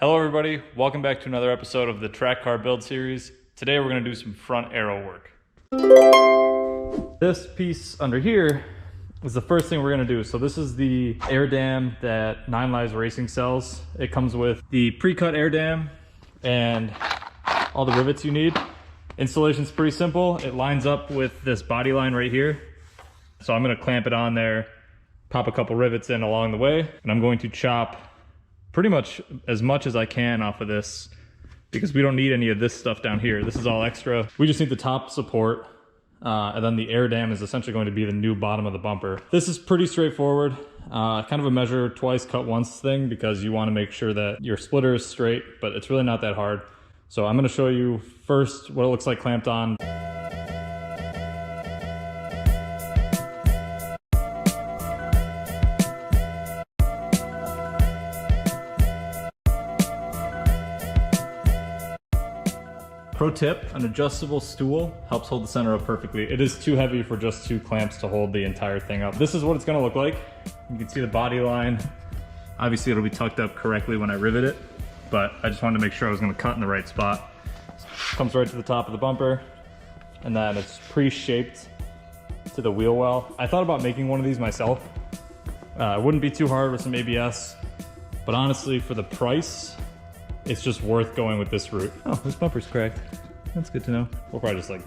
Hello everybody, welcome back to another episode of the Track Car Build Series. Today we're going to do some front aero work. This piece under here is the first thing we're going to do. So this is the air dam that Nine Lives Racing sells. It comes with the pre-cut air dam and all the rivets you need. Installation's pretty simple. It lines up with this body line right here. So I'm going to clamp it on there, pop a couple rivets in along the way, and I'm going to chop pretty much as I can off of this because we don't need any of this stuff down here. This is all extra. We just need the top support, and then the air dam is essentially going to be the new bottom of the bumper. This is pretty straightforward, kind of a measure twice, cut once thing because you want to make sure that your splitter is straight, but it's really not that hard. So I'm going to show you first what it looks like clamped on. Pro tip, an adjustable stool helps hold the center up perfectly. It is too heavy for just two clamps to hold the entire thing up. This is what it's gonna look like. You can see the body line. Obviously it'll be tucked up correctly when I rivet it, but I just wanted to make sure I was gonna cut in the right spot. Comes right to the top of the bumper, and then it's pre-shaped to the wheel well. I thought about making one of these myself. It wouldn't be too hard with some ABS, but honestly for the price, it's just worth going with this route. Oh, this bumper's cracked. That's good to know. We'll probably just like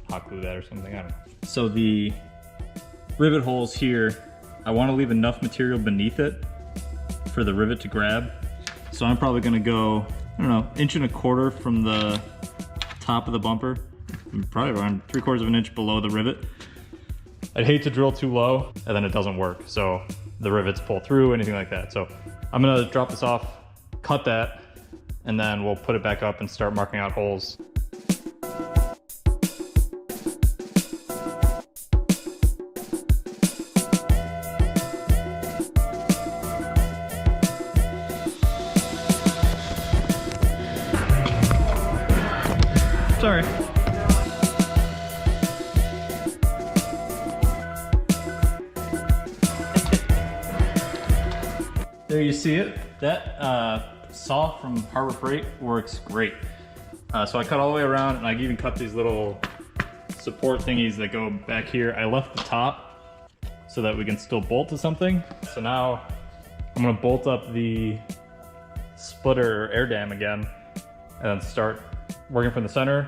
hot glue that or something, I don't know. So the rivet holes here, I want to leave enough material beneath it for the rivet to grab. So I'm probably gonna go, I don't know, 1.25 inches from the top of the bumper, probably around 3/4 of an inch below the rivet. I'd hate to drill too low and then it doesn't work. So the rivets pull through, anything like that. So I'm gonna drop this off, cut that, and then we'll put it back up and start marking out holes. Sorry. There you see it. That saw from Harbor Freight works great. So I cut all the way around, and I even cut these little support thingies that go back here. I left the top so that we can still bolt to something. So now I'm gonna bolt up the splitter air dam again and then start working from the center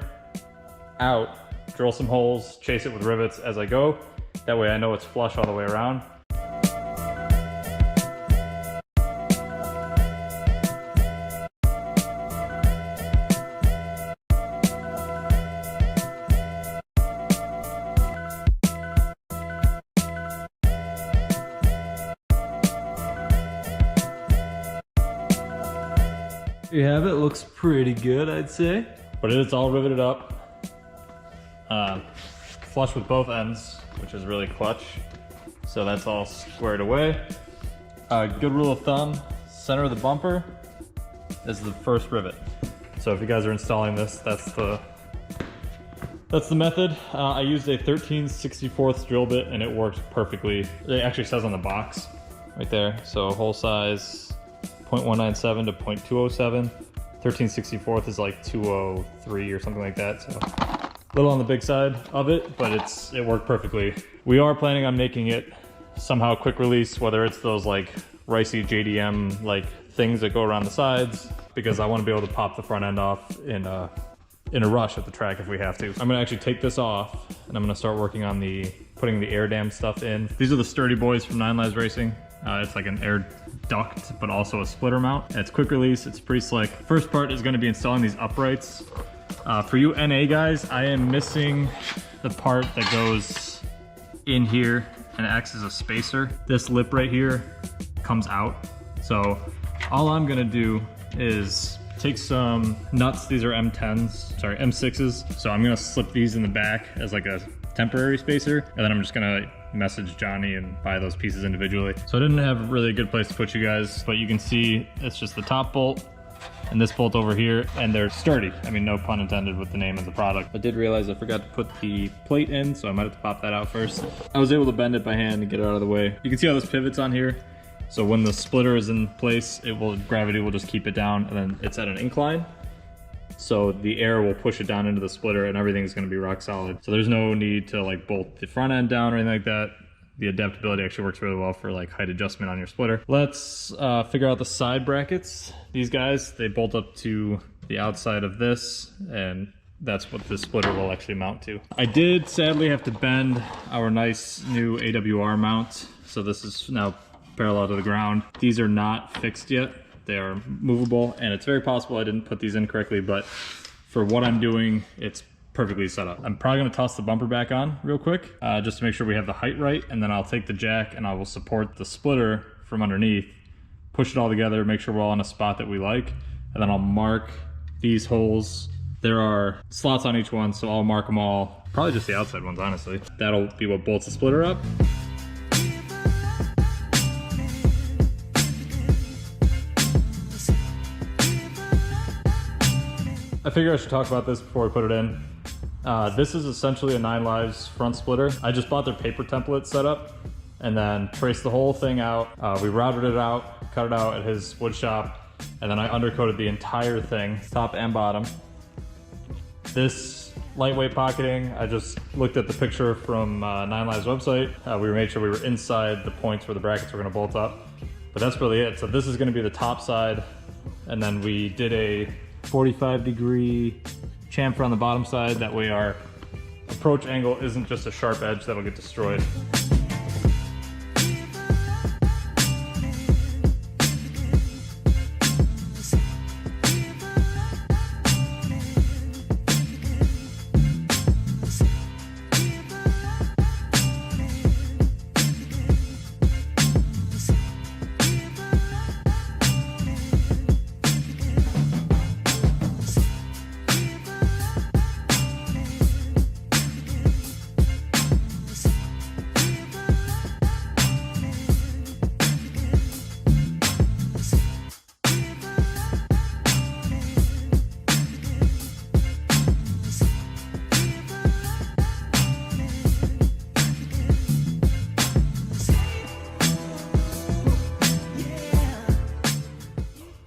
out, drill some holes, chase it with rivets as I go. That way I know it's flush all the way around. You have it, looks pretty good, I'd say. But it's all riveted up. Flush with both ends, which is really clutch. So that's all squared away. Good rule of thumb, center of the bumper is the first rivet. So if you guys are installing this, that's the method. I used a 13/64 drill bit and it worked perfectly. It actually says on the box right there. So hole size 0.197 to 0.207. 13/64 is like 203 or something like that. So a little on the big side of it, but it worked perfectly. We are planning on making it somehow quick release, whether it's those like ricey JDM like things that go around the sides, because I want to be able to pop the front end off in a rush at the track if we have to. I'm gonna actually take this off and I'm gonna start working on putting the air dam stuff in. These are the sturdy boys from Nine Lives Racing. It's like an air duct, but also a splitter mount. It's quick release, it's pretty slick. First part is gonna be installing these uprights. For you NA guys, I am missing the part that goes in here and acts as a spacer. This lip right here comes out. So all I'm gonna do is take some nuts. These are M6s. So I'm gonna slip these in the back as like a temporary spacer, and then I'm just gonna message Johnny and buy those pieces individually. So I didn't have really a good place to put you guys, but you can see it's just the top bolt and this bolt over here, and they're sturdy. I mean, no pun intended with the name of the product. I did realize I forgot to put the plate in, so I might have to pop that out first. I was able to bend it by hand and get it out of the way. You can see how this pivot's on here. So when the splitter is in place, gravity will just keep it down, and then it's at an incline. So the air will push it down into the splitter and everything's gonna be rock solid. So there's no need to like bolt the front end down or anything like that. The adaptability actually works really well for like height adjustment on your splitter. Let's figure out the side brackets. These guys, they bolt up to the outside of this, and that's what the splitter will actually mount to. I did sadly have to bend our nice new AWR mount. So this is now parallel to the ground. These are not fixed yet. They are movable, and it's very possible I didn't put these in correctly, but for what I'm doing, it's perfectly set up. I'm probably gonna toss the bumper back on real quick, just to make sure we have the height right, and then I'll take the jack and I will support the splitter from underneath, push it all together, make sure we're all in a spot that we like, and then I'll mark these holes. There are slots on each one, so I'll mark them all, probably just the outside ones, honestly. That'll be what bolts the splitter up. I figure I should talk about this before we put it in. This is essentially a 9 Lives front splitter. I just bought their paper template set up and then traced the whole thing out. We routed it out, cut it out at his wood shop, and then I undercoated the entire thing, top and bottom. This lightweight pocketing, I just looked at the picture from 9 Lives website. We made sure we were inside the points where the brackets were gonna bolt up. But that's really it. So this is gonna be the top side, and then we did a 45-degree chamfer on the bottom side. That way our approach angle isn't just a sharp edge that'll get destroyed.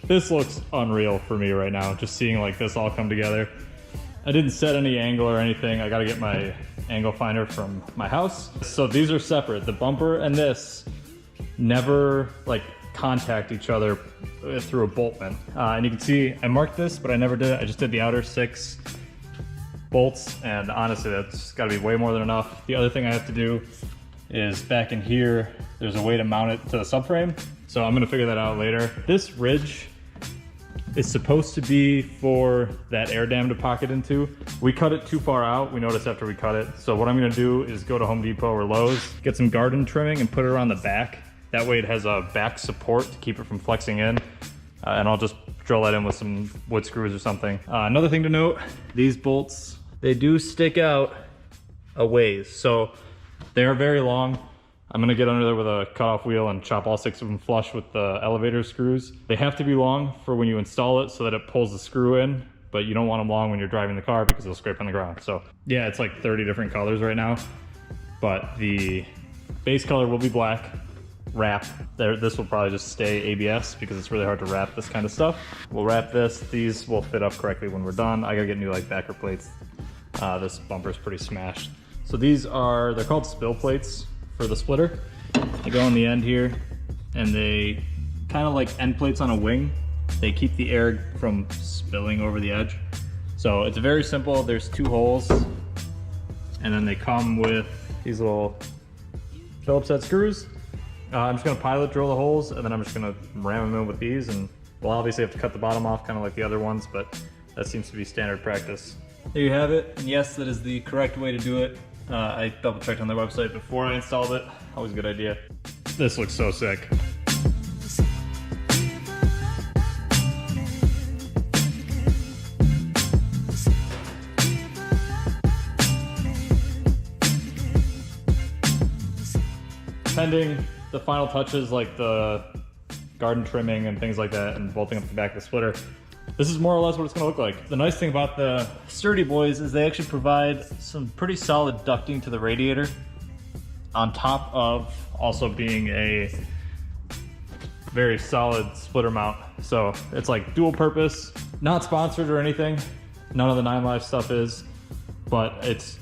This looks unreal for me right now, just seeing like this all come together. I didn't set any angle or anything. I gotta get my angle finder from my house. So these are separate. The bumper and this never like contact each other through a boltman. And you can see I marked this, but I never did it. I just did the outer 6 bolts, and honestly that's gotta be way more than enough. The other thing I have to do is back in here, there's a way to mount it to the subframe. So I'm gonna figure that out later. This ridge is supposed to be for that air dam to pocket into. We cut it too far out, we noticed after we cut it. So what I'm gonna do is go to Home Depot or Lowe's, get some garden trimming and put it around the back. That way it has a back support to keep it from flexing in. And I'll just drill that in with some wood screws or something. Another thing to note, these bolts, they do stick out a ways. So they are very long. I'm gonna get under there with a cutoff wheel and chop all 6 of them flush with the elevator screws. They have to be long for when you install it so that it pulls the screw in, but you don't want them long when you're driving the car because they'll scrape on the ground. So yeah, it's like 30 different colors right now, but the base color will be black. Wrap, this will probably just stay ABS because it's really hard to wrap this kind of stuff. We'll wrap this, these will fit up correctly when we're done. I gotta get new like backer plates. This bumper's pretty smashed. So these are, they're called spill plates for the splitter. They go on the end here, and they kind of like end plates on a wing. They keep the air from spilling over the edge. So it's very simple. There's 2 holes, and then they come with these little Phillips head screws. I'm just gonna pilot drill the holes, and then I'm just gonna ram them in with these, and we'll obviously have to cut the bottom off kind of like the other ones, but that seems to be standard practice. There you have it, and yes, that is the correct way to do it. I double checked on their website before I installed it. Always a good idea. This looks so sick. Pending the final touches like the garden trimming and things like that and bolting up the back of the splitter, this is more or less what it's gonna look like. The nice thing about the Sturdy Boys is they actually provide some pretty solid ducting to the radiator on top of also being a very solid splitter mount. So it's like dual purpose, not sponsored or anything. None of the 9Live stuff is, but it's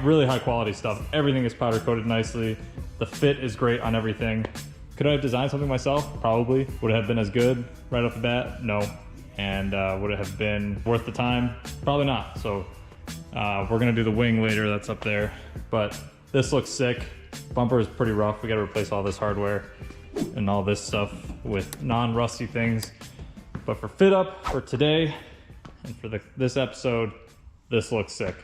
really high quality stuff. Everything is powder coated nicely. The fit is great on everything. Could I have designed something myself? Probably. Would it have been as good right off the bat? No. And would it have been worth the time? Probably not. So we're gonna do the wing later, that's up there. But this looks sick. Bumper is pretty rough. We gotta replace all this hardware and all this stuff with non-rusty things. But for fit up for today and for this episode, this looks sick.